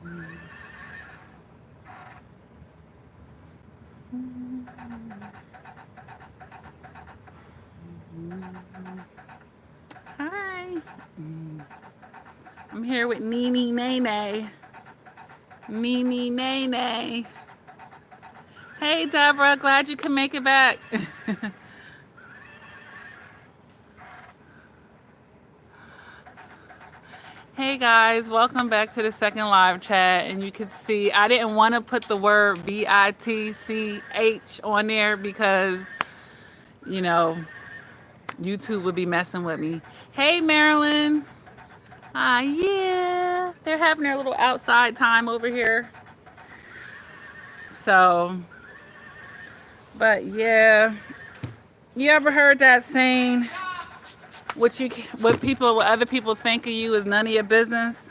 Hi. I'm here with Nene Nene. Nene Nene. Hey, Deborah. Glad you can make it back. Hey guys, welcome back to the second live chat. And you can see I didn't want to put the word BITCH on there because, you know, YouTube would be messing with me. Hey Marilyn. Yeah. They're having their little outside time over here. So, but yeah. You ever heard that saying, what other people think of you is none of your business?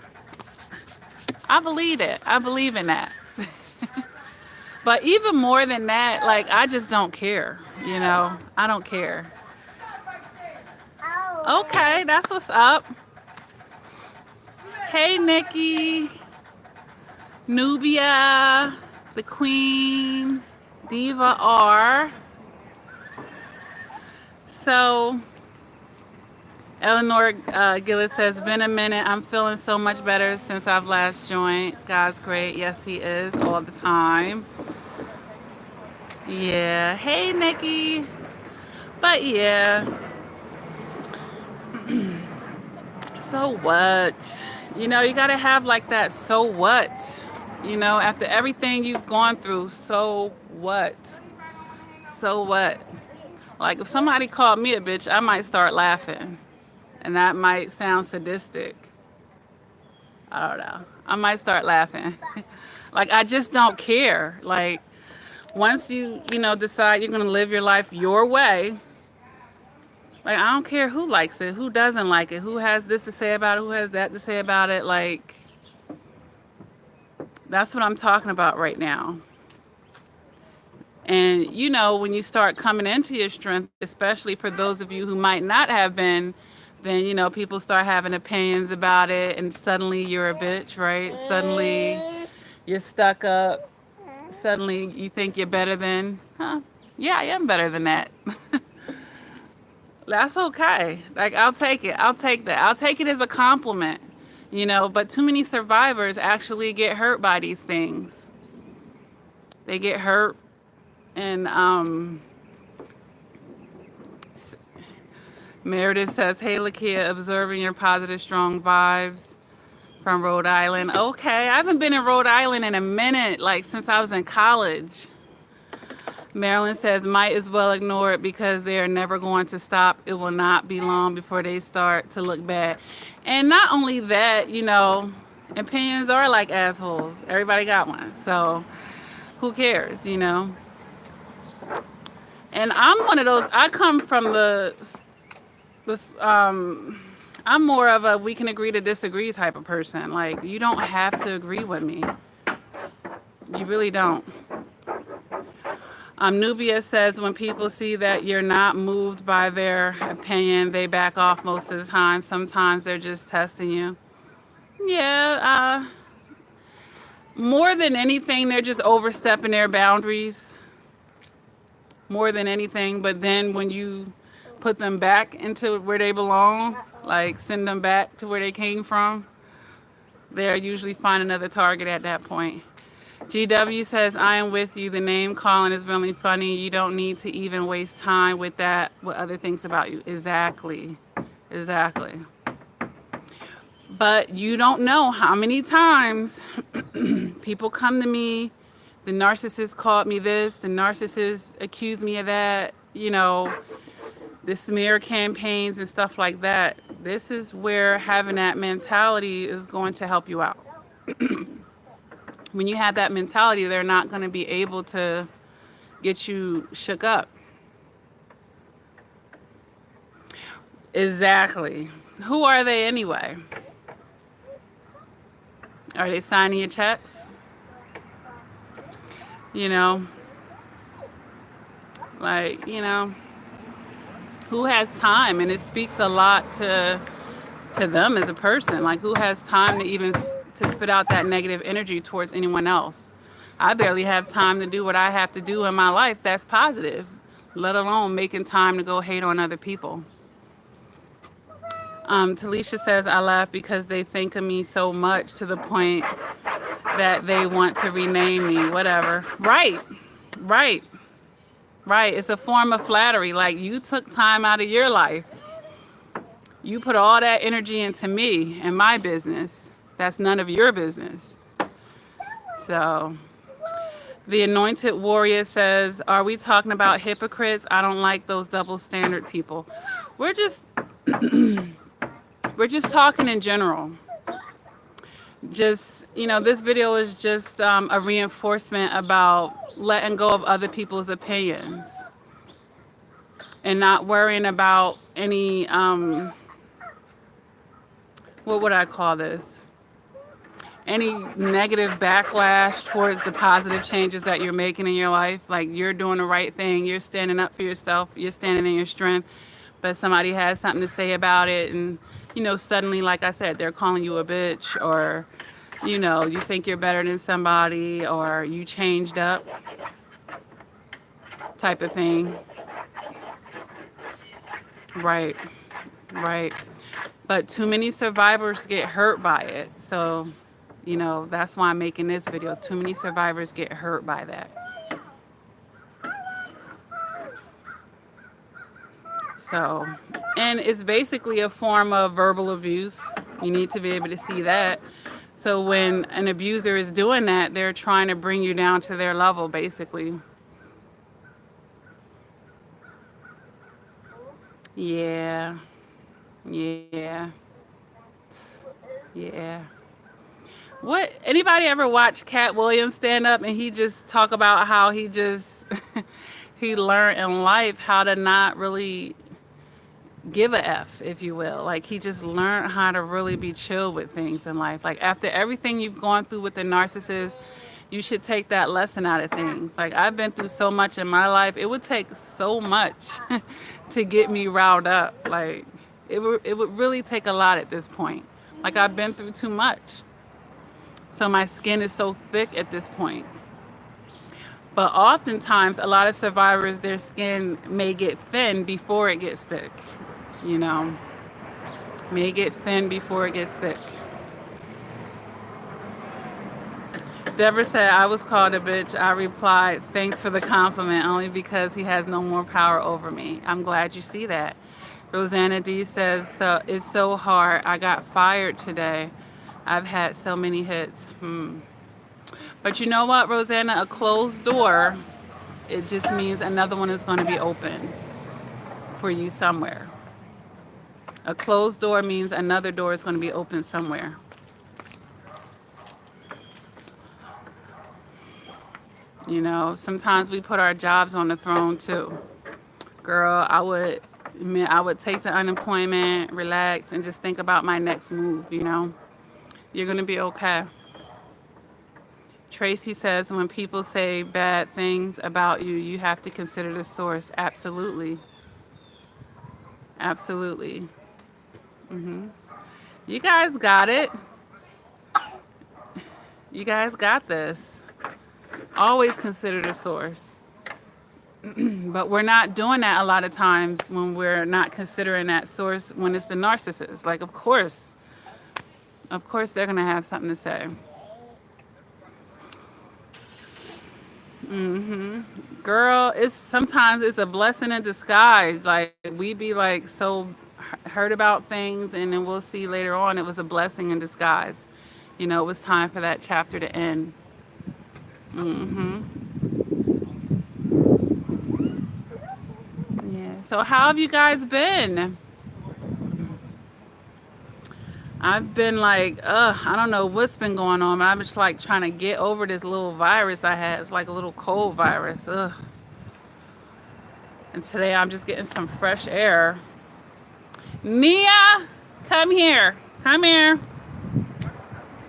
I believe it. I believe in that. But even more than that, like, I just don't care, you know? I don't care. Okay, that's what's up. Hey, Nikki, Nubia, the Queen, Diva R. So, Eleanor Gillis says, been a minute. I'm feeling so much better since I've last joined. God's great. Yes, he is all the time. Yeah. Hey, Nikki. But yeah. So what? You know, you got to have like that so what? You know, after everything you've gone through, so what? So what? Like if somebody called me a bitch, I might start laughing. And that might sound sadistic. I don't know. I might start laughing. Like I just don't care. Like once you decide you're going to live your life your way, like I don't care who likes it, who doesn't like it, who has this to say about it, who has that to say about it. Like that's what I'm talking about right now. And you know, when you start coming into your strength, especially for those of you who might not have been, then you know, people start having opinions about it and suddenly you're a bitch, right? Suddenly you're stuck up. Suddenly you think you're better than, yeah, I am better than that. That's okay. Like I'll take it. I'll take that. I'll take it as a compliment, you know, but too many survivors actually get hurt by these things. They get hurt and Meredith says, hey, Lakia, observing your positive, strong vibes from Rhode Island. Okay, I haven't been in Rhode Island in a minute, like since I was in college. Marilyn says, might as well ignore it because they are never going to stop. It will not be long before they start to look bad. And not only that, you know, opinions are like assholes. Everybody got one. So who cares, you know? And I'm one of those, I come from I'm more of a we can agree to disagree type of person. Like, you don't have to agree with me. You really don't. Nubia says when people see that you're not moved by their opinion, they back off most of the time. Sometimes they're just testing you. Yeah, more than anything, they're just overstepping their boundaries. More than anything. But then when you put them back into where they belong, like send them back to where they came from, they'll usually find another target at that point. GW says, I am with you. The name calling is really funny. You don't need to even waste time with that, what other things about you. Exactly. Exactly. But you don't know how many times people come to me, the narcissist called me this, the narcissist accused me of that, you know, the smear campaigns and stuff like that. This is where having that mentality is going to help you out. When you have that mentality, they're not going to be able to get you shook up. Exactly. Who are they anyway? Are they signing your checks? You know, like, you know, who has time? And it speaks a lot to them as a person. Like, who has time to even to spit out that negative energy towards anyone else. I barely have time to do what I have to do in my life that's positive, let alone making time to go hate on other people. Talisha says, I laugh because they think of me so much to the point that they want to rename me, whatever. Right, right, right. It's a form of flattery. Like, you took time out of your life. You put all that energy into me and my business. That's none of your business. So, the Anointed Warrior says, are we talking about hypocrites? I don't like those double standard people. We're just talking in general. Just, this video is just a reinforcement about letting go of other people's opinions and not worrying about any, what would I call this? Any negative backlash towards the positive changes that you're making in your life. Like, you're doing the right thing. You're standing up for yourself. You're standing in your strength. But somebody has something to say about it. And, suddenly, like I said, they're calling you a bitch, or, you think you're better than somebody, or you changed up type of thing. Right. Right. But too many survivors get hurt by it. So, that's why I'm making this video. Too many survivors get hurt by that. So, and it's basically a form of verbal abuse. You need to be able to see that. So when an abuser is doing that, they're trying to bring you down to their level, basically. Yeah. Yeah. Yeah. What, anybody ever watch Cat Williams stand up and he just talk about how he just he learned in life how to not really give a F, if you will. Like, he just learned how to really be chill with things in life. Like, after everything you've gone through with the narcissist, you should take that lesson out of things. Like, I've been through so much in my life. It would take so much to get me riled up. Like, it would really take a lot at this point. Like, I've been through too much. So my skin is so thick at this point. But oftentimes, a lot of survivors, their skin may get thin before it gets thick. May get thin before it gets thick. Deborah said, I was called a bitch. I replied, thanks for the compliment, only because he has no more power over me. I'm glad you see that. Rosanna D says, so it's so hard. I got fired today. I've had so many hits. But you know what, Rosanna? A closed door, it just means another one is going to be open for you somewhere. A closed door means another door is going to be open somewhere. Sometimes we put our jobs on the throne too. Girl, I would take the unemployment, relax, and just think about my next move, You're going to be okay. Tracy says, when people say bad things about you, you have to consider the source. Absolutely. Absolutely. You guys got it. You guys got this. Always consider the source. But we're not doing that a lot of times when we're not considering that source when it's the narcissist. Like, of course they're going to have something to say. Girl, sometimes it's a blessing in disguise. Like, we be like so hurt about things, and then we'll see later on it was a blessing in disguise. It was time for that chapter to end. Yeah. So how have you guys been? I've been like, I don't know what's been going on, but I'm just like trying to get over this little virus I had. It's like a little cold virus. And today I'm just getting some fresh air. Nia, come here. Come here.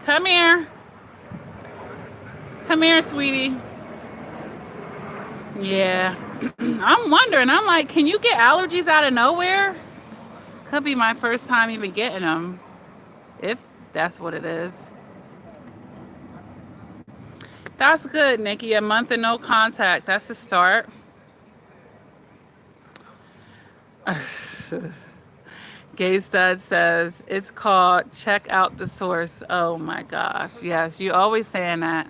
Come here. Come here, sweetie. Yeah. I'm wondering, I'm like, can you get allergies out of nowhere? Could be my first time even getting them. If that's what it is. That's good, Nikki. A month of no contact. That's a start. Gay Stud says, it's called check out the source. Oh my gosh. Yes, you always saying that.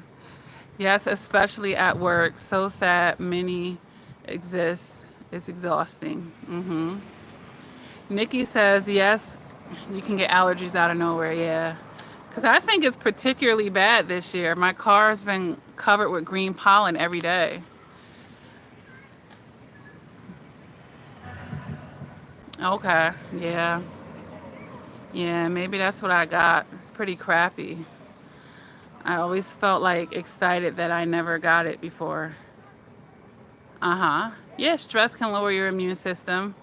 Yes, especially at work. So sad many exist. It's exhausting. Nikki says, yes, you can get allergies out of nowhere. Yeah. Because I think it's particularly bad this year. My car's been covered with green pollen every day. Okay. Yeah. Yeah, maybe that's what I got. It's pretty crappy. I always felt like excited that I never got it before. Uh-huh. Yeah, stress can lower your immune system.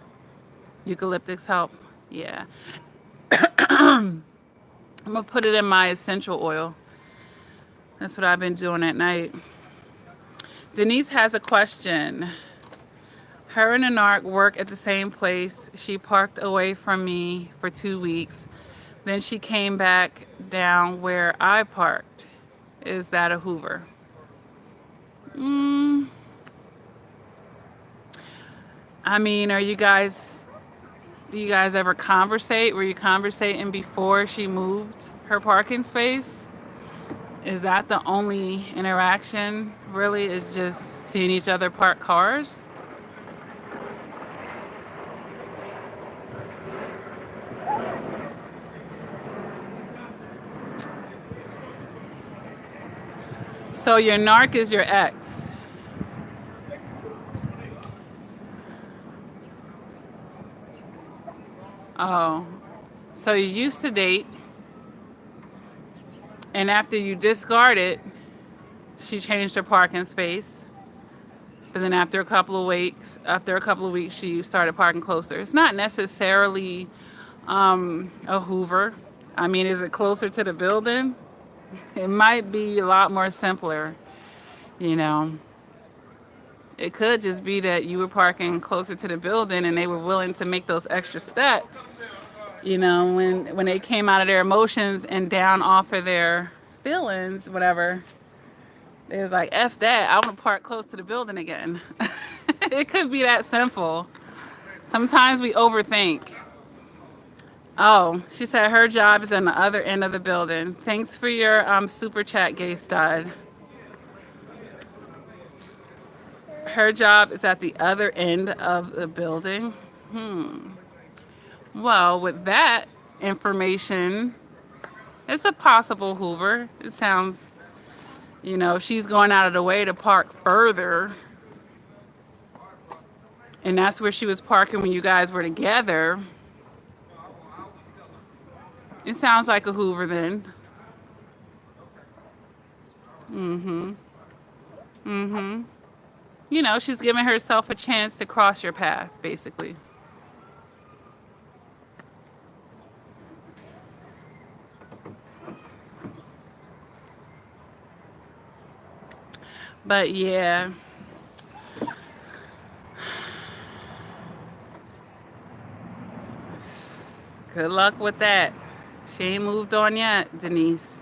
Eucalyptics help. Yeah. I'm gonna put it in my essential oil. That's what I've been doing at night. Denise has a question. Her and a narc work at the same place. She parked away from me for 2 weeks. Then she came back down where I parked. Is that a Hoover? I mean, do you guys ever conversate? Were you conversating before she moved her parking space? Is that the only interaction, really, is just seeing each other park cars? So your narc is your ex. Oh, so you used to date, and after you discard it, she changed her parking space. But then after a couple of weeks, she started parking closer. It's not necessarily a Hoover. I mean, is it closer to the building? It might be a lot more simpler, you know. It could just be that you were parking closer to the building and they were willing to make those extra steps. You know, when they came out of their emotions and down off of their feelings, whatever, they was like, F that, I want to park close to the building again. It could be that simple. Sometimes we overthink. Oh, she said her job is on the other end of the building. Thanks for your super chat, Gay Stud. Her job is at the other end of the building. Well, with that information, it's a possible Hoover. It sounds, she's going out of the way to park further. And that's where she was parking when you guys were together. It sounds like a Hoover then. She's giving herself a chance to cross your path, basically. But yeah. Good luck with that. She ain't moved on yet, Denise.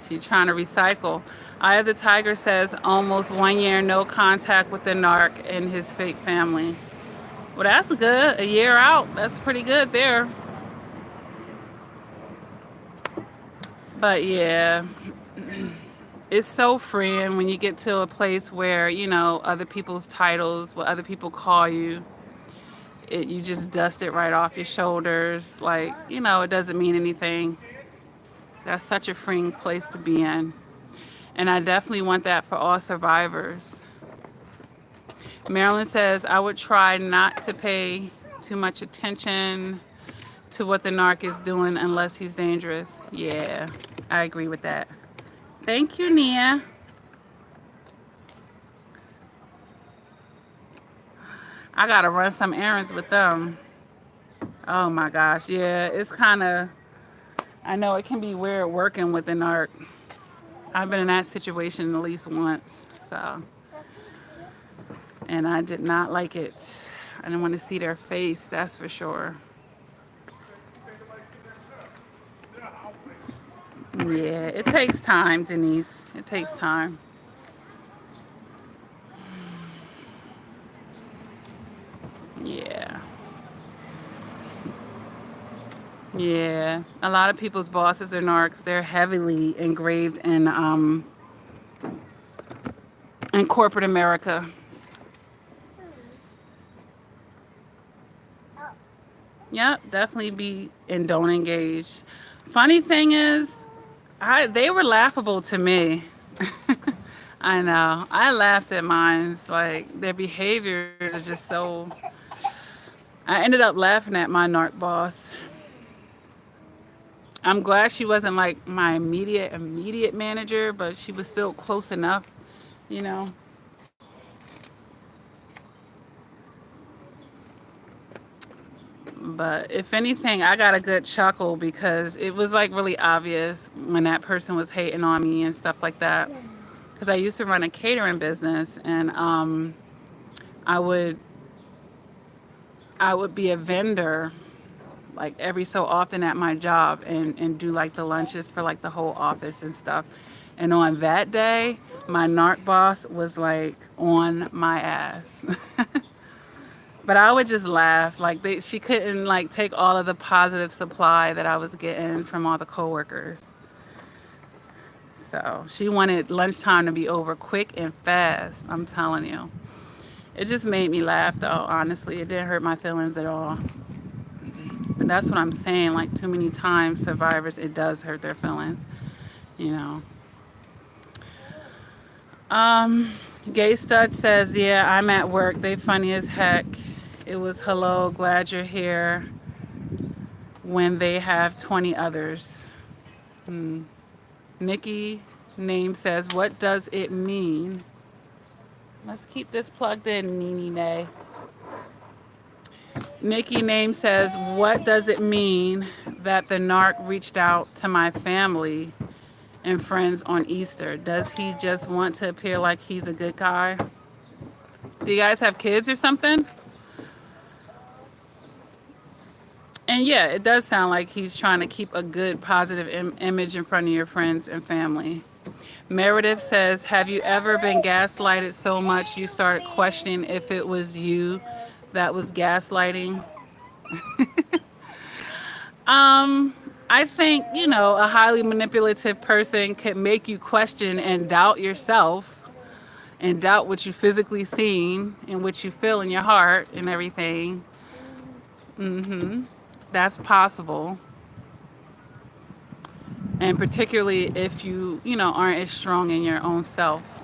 She trying to recycle. Eye of the Tiger says almost 1 year no contact with the narc and his fake family. Well, that's good. A year out. That's pretty good there. But yeah, it's so freeing when you get to a place where, other people's titles, what other people call you, you just dust it right off your shoulders. Like, it doesn't mean anything. That's such a freeing place to be in. And I definitely want that for all survivors. Marilyn says, I would try not to pay too much attention to what the narc is doing unless he's dangerous. Yeah, I agree with that. Thank you, Nia. I gotta run some errands with them. Oh my gosh, yeah, it's kind of, I know it can be weird working with the narc. I've been in that situation at least once, so. And I did not like it. I didn't want to see their face, that's for sure. Yeah, it takes time, Denise. It takes time. Yeah, a lot of people's bosses are narcs. They're heavily engraved in corporate America. Yep, definitely be and don't engage. Funny thing is, they were laughable to me. I know. I laughed at mine. It's like their behaviors are just so. I ended up laughing at my narc boss. I'm glad she wasn't like my immediate manager, but she was still close enough, you know. But if anything, I got a good chuckle because it was like really obvious when that person was hating on me and stuff like that. Because I used to run a catering business, and I would I would be a vendor like every so often at my job and do like the lunches for like the whole office and stuff. And on that day, my narc boss was like on my ass. But I would just laugh. Like she couldn't like take all of the positive supply that I was getting from all the coworkers. So she wanted lunchtime to be over quick and fast. I'm telling you. It just made me laugh though, honestly. It didn't hurt my feelings at all. But that's what I'm saying. Like too many times survivors, it does hurt their feelings, you know. Gay Stud says, yeah, I'm at work. They funny as heck. It was hello, glad you're here when they have 20 others. Nikki name says, what does it mean? Let's keep this plugged in, Nene Nay. Nikki name says, what does it mean that the narc reached out to my family and friends on Easter? Does he just want to appear like he's a good guy? Do you guys have kids or something? And yeah, it does sound like he's trying to keep a good, positive image in front of your friends and family. Meredith says, have you ever been gaslighted so much you started questioning if it was you that was gaslighting? I think, you know, a highly manipulative person can make you question and doubt yourself and doubt what you physically seen and what you feel in your heart and everything. That's possible. And particularly if you know, aren't as strong in your own self.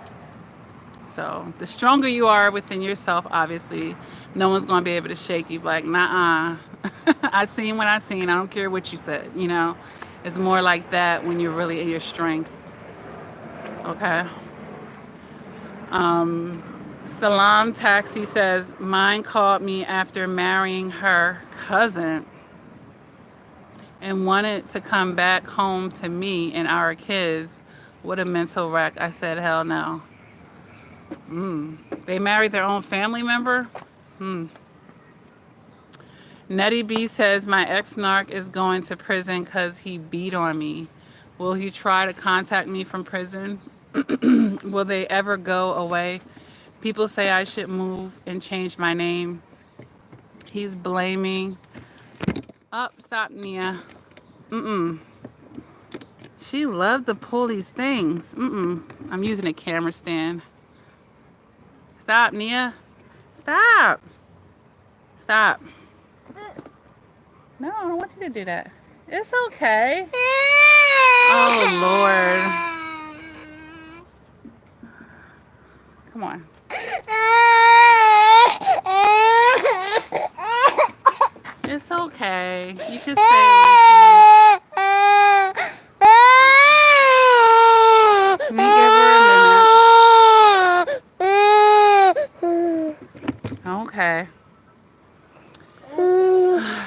So the stronger you are within yourself, obviously, no one's going to be able to shake you like, nah, I seen what I seen. I don't care what you said, you know. It's more like that when you're really in your strength. Okay. Salam Taxi says, mine called me after marrying her cousin and wanted to come back home to me and our kids. What a mental wreck. I said, hell no. They married their own family member? Nettie B says, my ex-narc is going to prison because he beat on me. Will he try to contact me from prison? Will they ever go away? People say I should move and change my name. He's blaming. Oh, stop, Nia. She loved to pull these things. I'm using a camera stand. Stop, Nia. Stop. Stop. No, I don't want you to do that. It's okay. Oh, Lord. Come on. It's okay. You can stay with me. Let me give her a minute. Okay.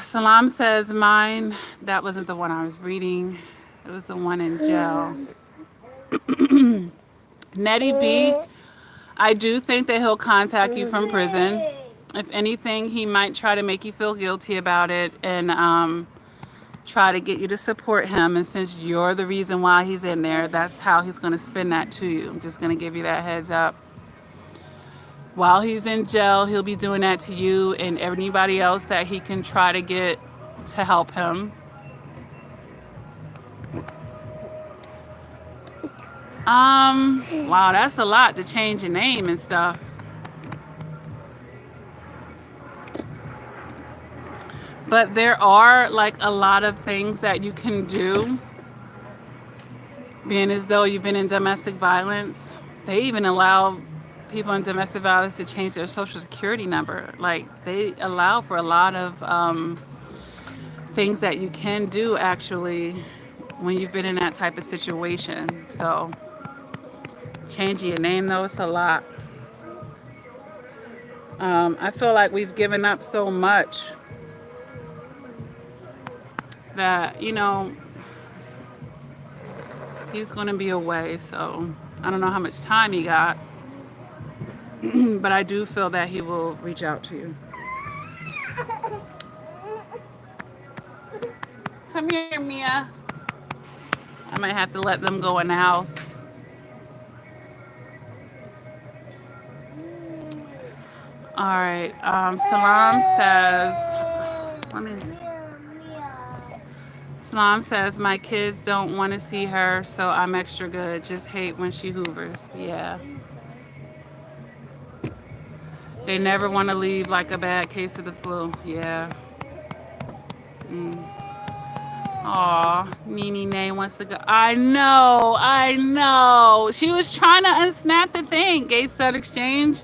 Salam says, mine, that wasn't the one I was reading. It was the one in jail. Nettie B, I do think that he'll contact you from prison. If anything, he might try to make you feel guilty about it and try to get you to support him. And since you're the reason why he's in there, that's how he's going to spin that to you. I'm just going to give you that heads up. While he's in jail, he'll be doing that to you and anybody else that he can try to get to help him. Wow, that's a lot to change your name and stuff. But there are like a lot of things that you can do, being as though you've been in domestic violence. They even allow people in domestic violence to change their social security number. Like they allow for a lot of things that you can do actually when you've been in that type of situation. So changing your name though, it's a lot. I feel like we've given up so much that, you know, he's going to be away. So I don't know how much time he got, but I do feel that he will reach out to you. Come here, Mia. I might have to let them go in the house. All right. Salam says, let me. Salam says, my kids don't want to see her, so I'm extra good. Just hate when she hoovers. Yeah. They never want to leave like a bad case of the flu. Yeah. Aw, Nene Nay wants to go. I know, I know. She was trying to unsnap the thing, Gay Stud Exchange.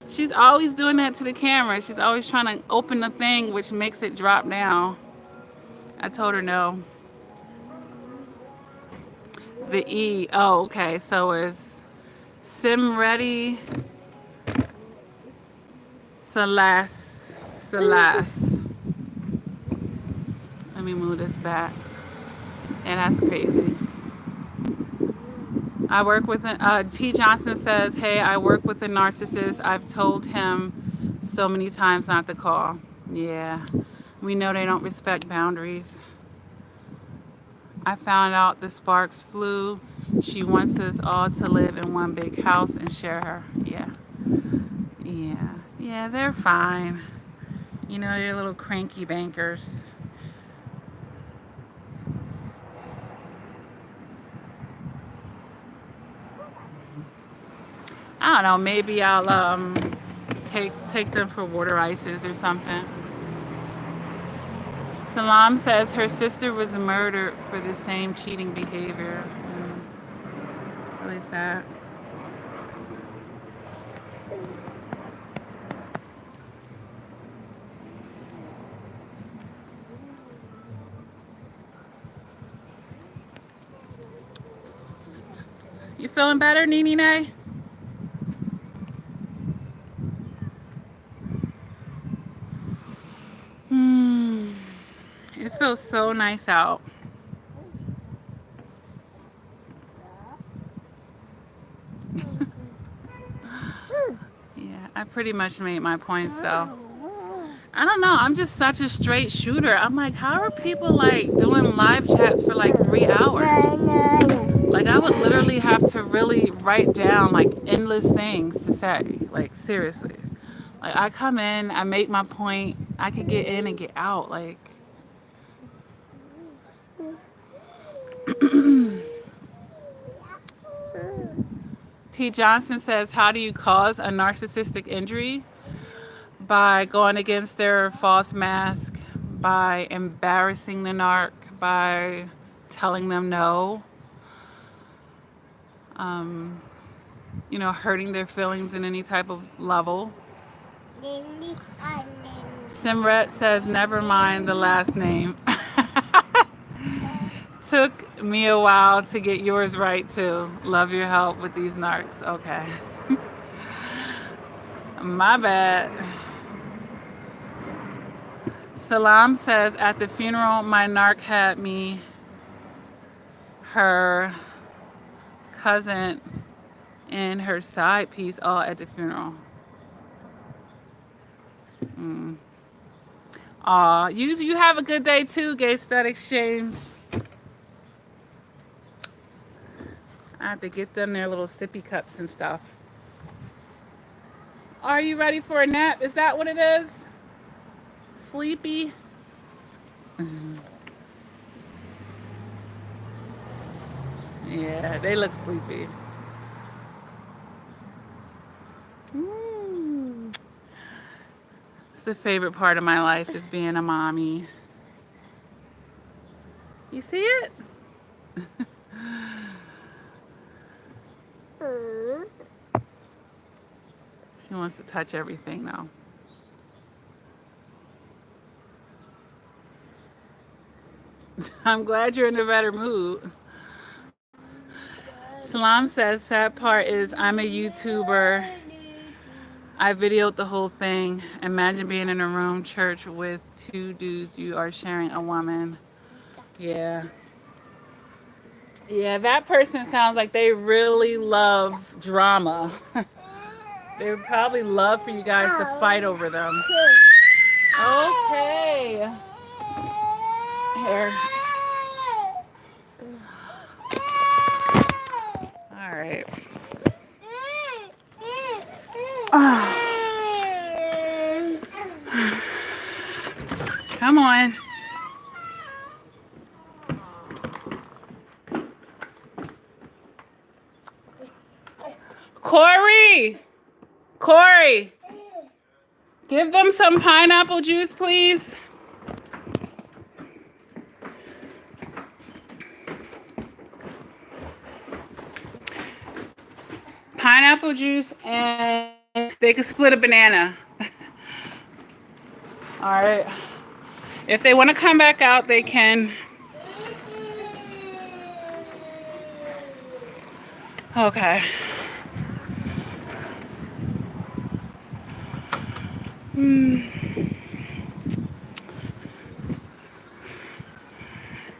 She's always doing that to the camera. She's always trying to open the thing, which makes it drop down. I told her no. The E. Oh, okay. So it's Simready Celeste. Let me move this back. And that's crazy. I work with T. Johnson says, hey, I work with a narcissist. I've told him so many times not to call. Yeah. We know they don't respect boundaries. I found out the sparks flew. She wants us all to live in one big house and share her. Yeah. Yeah. Yeah, they're fine. You know, they're little cranky bankers. I don't know, maybe I'll take them for water ices or something. Salam says her sister was murdered for the same cheating behavior. It's really sad. You feeling better, Nene Nay? It feels so nice out. Yeah, I pretty much made my point, so. I don't know. I'm just such a straight shooter. I'm like, how are people like doing live chats for like 3 hours? Like, I would literally have to really write down like endless things to say. Like, seriously. Like, I come in, I make my point, I could get in and get out. Like, T. Johnson says, how do you cause a narcissistic injury? By going against their false mask, by embarrassing the narc, by telling them no, you know, hurting their feelings in any type of level. Simret says, never mind the last name. Took me a while to get yours right too. Love your help with these narcs. Okay. My bad. Salam says, at the funeral, my narc had me, her cousin, and her side piece all at the funeral. Aw, you have a good day too, Gay Stud Exchange. I have to get them their little sippy cups and stuff. Are you ready for a nap? Is that what it is? Sleepy? Yeah. Yeah, they look sleepy. Mm. It's the favorite part of my life is being a mommy. You see it? She wants to touch everything though. I'm glad you're in a better mood. Salam says, sad part is I'm a YouTuber. I videoed the whole thing. Imagine being in a room, church with two dudes. You are sharing a woman. Yeah. Yeah, that person sounds like they really love drama. They would probably love for you guys to fight over them. Okay. Here. All right. Come on. Corey, give them some pineapple juice, please. Pineapple juice, and they could split a banana. All right. If they want to come back out, they can. Okay.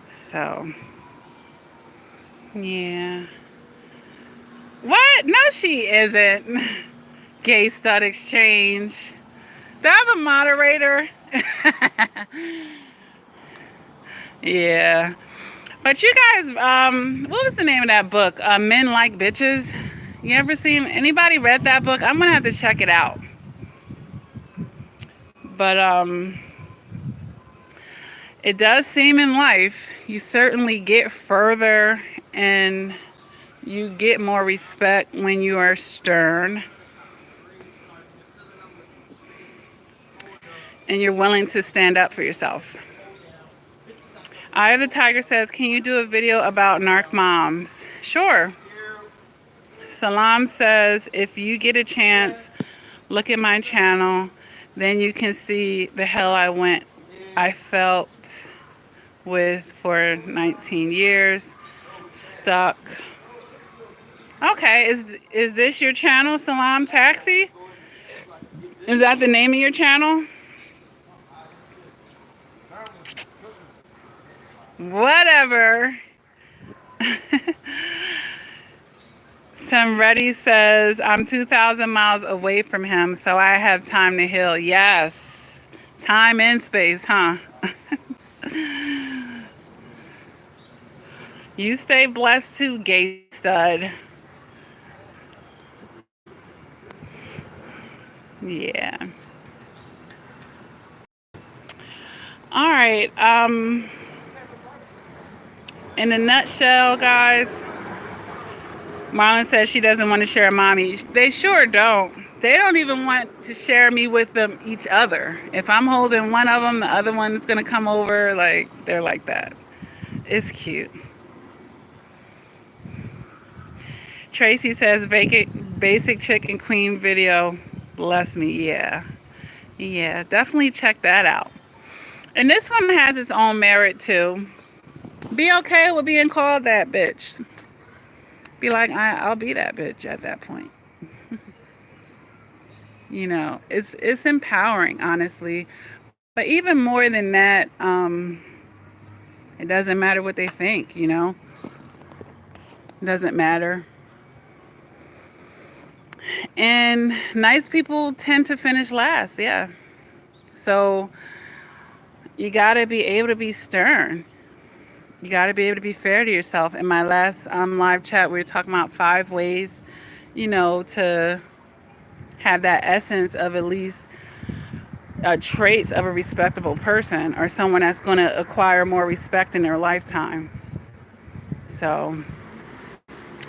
So, yeah. What? No, she isn't. Gay Stud Exchange. Do I have a moderator? Yeah. But you guys, what was the name of that book? Men Like Bitches. You ever seen, anybody read that book? I'm going to have to check it out. But, it does seem in life, you certainly get further and you get more respect when you are stern. And you're willing to stand up for yourself. Eye of the Tiger says, can you do a video about narc moms? Sure. Salam says, if you get a chance, look at my channel. Then you can see the hell I felt with for 19 years. Stuck. Okay, is this your channel, Salam Taxi? Is that the name of your channel? Whatever. Somebody says, I'm 2,000 miles away from him, so I have time to heal. Yes. Time and space, huh? You stay blessed too, gay stud. Yeah. All right. In a nutshell, guys, Marlon says she doesn't want to share a mommy. They sure don't. They don't even want to share me with them each other. If I'm holding one of them, the other one's going to come over. Like, they're like that. It's cute. Tracy says, basic chicken queen video. Bless me. Yeah. Yeah, definitely check that out. And this one has its own merit, too. Be okay with being called that bitch. Be like, I'll be that bitch at that point. You know, it's empowering, honestly. But even more than that, it doesn't matter what they think, you know. It doesn't matter. And nice people tend to finish last, yeah. So you got to be able to be stern. You got to be able to be fair to yourself. In my last live chat, we were talking about 5 ways, you know, to have that essence of at least traits of a respectable person or someone that's going to acquire more respect in their lifetime. So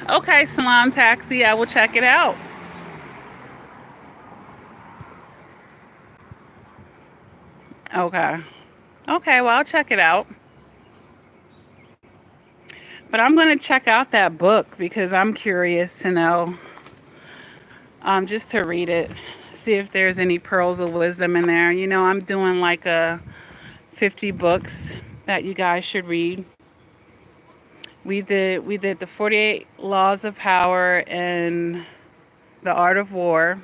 Okay, Salon Taxi, I will check it out. Okay. Okay, well, I'll check it out. But I'm going to check out that book because I'm curious to know, just to read it, see if there's any pearls of wisdom in there. You know, I'm doing like a 50 books that you guys should read. We did the 48 Laws of Power and the Art of War.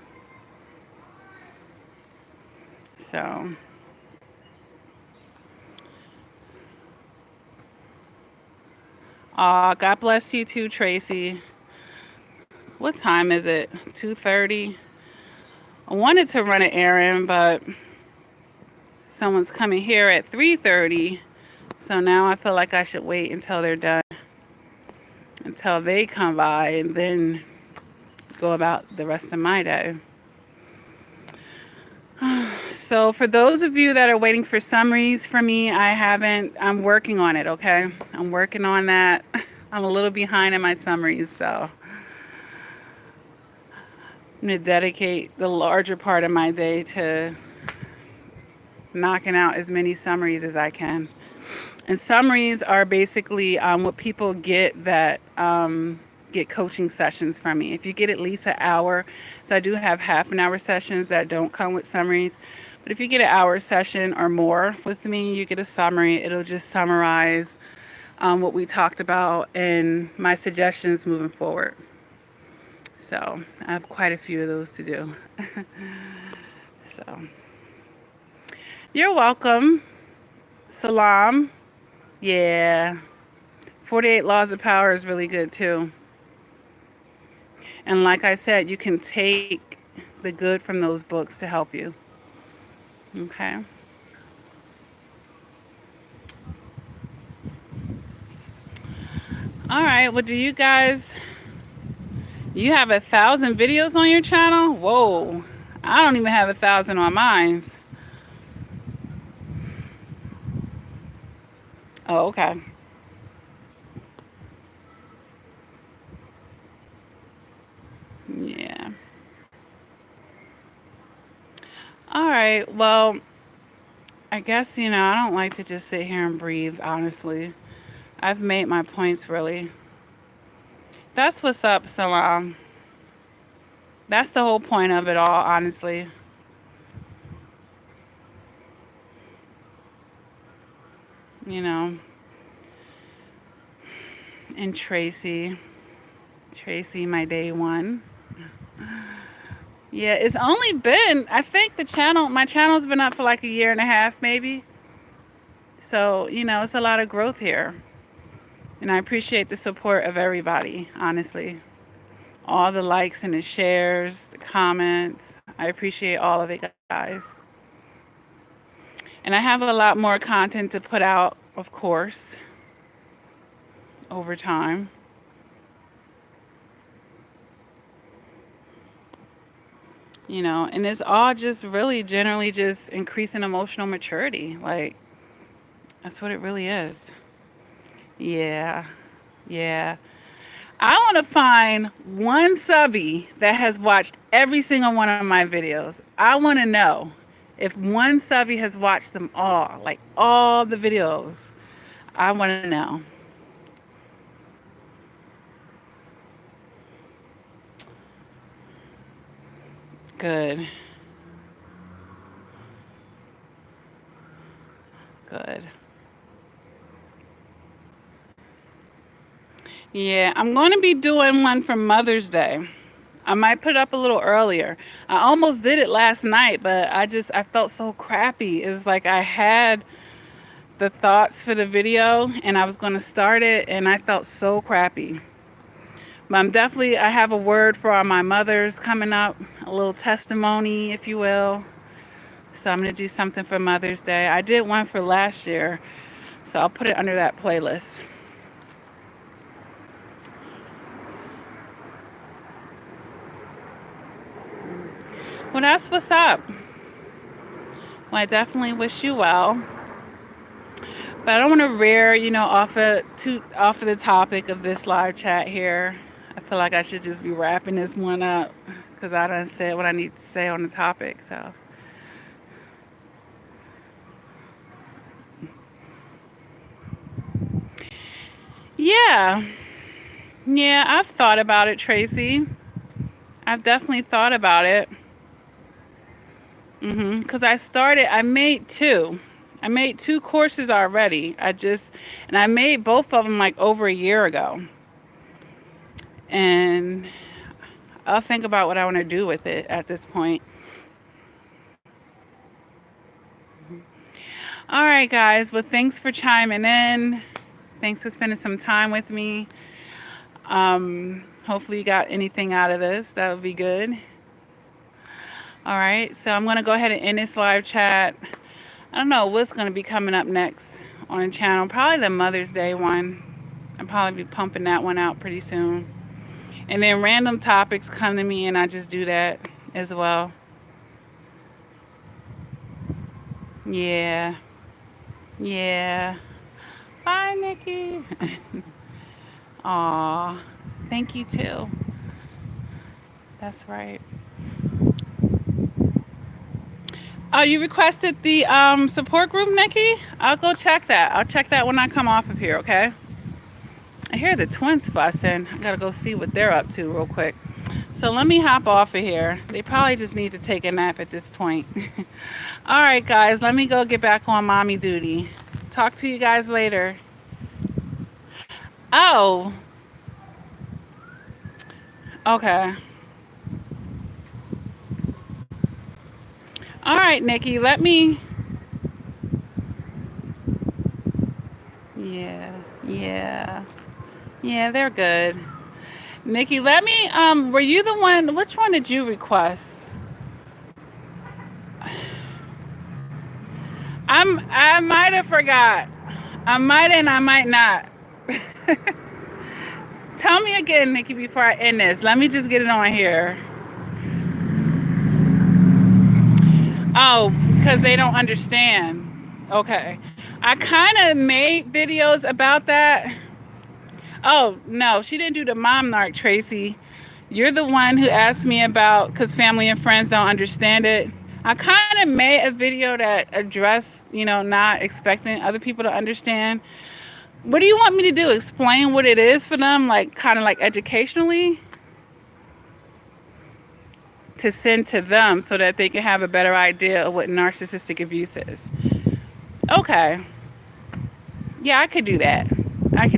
So, God bless you too, Tracy. What time is it? 2:30. I wanted to run an errand, but someone's coming here at 3:30. So now I feel like I should wait until they're done, until they come by, and then go about the rest of my day. So for those of you that are waiting for summaries from me, I'm working on it, okay? I'm working on that. I'm a little behind in my summaries, so I'm going to dedicate the larger part of my day to knocking out as many summaries as I can. And summaries are basically what people get that get coaching sessions from me. If you get at least an hour, so I do have half an hour sessions that don't come with summaries. But if you get an hour session or more with me, you get a summary. It'll just summarize what we talked about and my suggestions moving forward. So I have quite a few of those to do. So you're welcome. Salam. Yeah. 48 Laws of Power is really good too. And like I said, you can take the good from those books to help you. Okay. All right. Well, you have 1,000 videos on your channel? Whoa. I don't even have 1,000 on mine. Oh, okay. Yeah. All right. Well, I guess, I don't like to just sit here and breathe, honestly. I've made my points, really. That's what's up, Salam. That's the whole point of it all, honestly. You know. And Tracy, my day one. Yeah, it's only been, I think my channel's been up for like a year and a half, maybe. So, it's a lot of growth here. And I appreciate the support of everybody, honestly. All the likes and the shares, the comments. I appreciate all of it, guys. And I have a lot more content to put out, of course, over time. And it's all just really generally just increasing emotional maturity. Like, that's what it really is. Yeah. Yeah. I want to find one subby that has watched every single one of my videos. I want to know if one subby has watched them all, like all the videos. I want to know. Good. Good. Yeah, I'm going to be doing one for Mother's Day. I might put it up a little earlier. I almost did it last night, but I felt so crappy. It's like I had the thoughts for the video and I was going to start it and I felt so crappy. But I have a word for all my mothers coming up, a little testimony, if you will. So I'm going to do something for Mother's Day. I did one for last year, so I'll put it under that playlist. Well, that's what's up. Well, I definitely wish you well. But I don't want to rear, off of the topic of this live chat here. I feel like I should just be wrapping this one up because I done said what I need to say on the topic. So, yeah. Yeah, I've thought about it, Tracy. I've definitely thought about it. Because I made two. I made two courses already. And I made both of them like over a year ago. And I'll think about what I want to do with it at this point. All right, guys. Well, thanks for chiming in. Thanks for spending some time with me. Hopefully you got anything out of this. That would be good. All right. So I'm going to go ahead and end this live chat. I don't know what's going to be coming up next on the channel. Probably the Mother's Day one. I'll probably be pumping that one out pretty soon. And then random topics come to me and I just do that as well. Yeah. Yeah. Bye, Nikki. Aw. Thank you, too. That's right. Oh, you requested the support group, Nikki? I'll go check that. I'll check that when I come off of here, okay? I hear the twins fussing. I gotta go see what they're up to real quick. So let me hop off of here. They probably just need to take a nap at this point. All right, guys, let me go get back on mommy duty. Talk to you guys later. Oh, okay. All right, Nikki, let me... Yeah, they're good. Nikki, let me, were you the one, which one did you request? I might have forgot. I might and I might not. Tell me again, Nikki, before I end this. Let me just get it on here. Oh, because they don't understand. Okay. I kind of made videos about that. Oh, no, she didn't do the mom narc, Tracy. You're the one who asked me about, because family and friends don't understand it. I kind of made a video that addressed, not expecting other people to understand. What do you want me to do? Explain what it is for them, like kind of like educationally? To send to them so that they can have a better idea of what narcissistic abuse is. Okay. Yeah, I could do that. I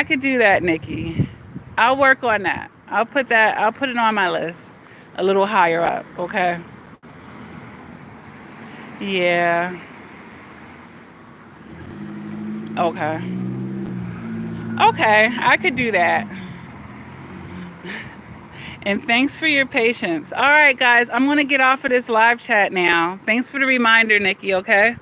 could do that, Nikki. I'll work on that. I'll put it on my list a little higher up, okay? Yeah. Okay. Okay, I could do that. And thanks for your patience. All right, guys, I'm going to get off of this live chat now. Thanks for the reminder, Nikki, okay?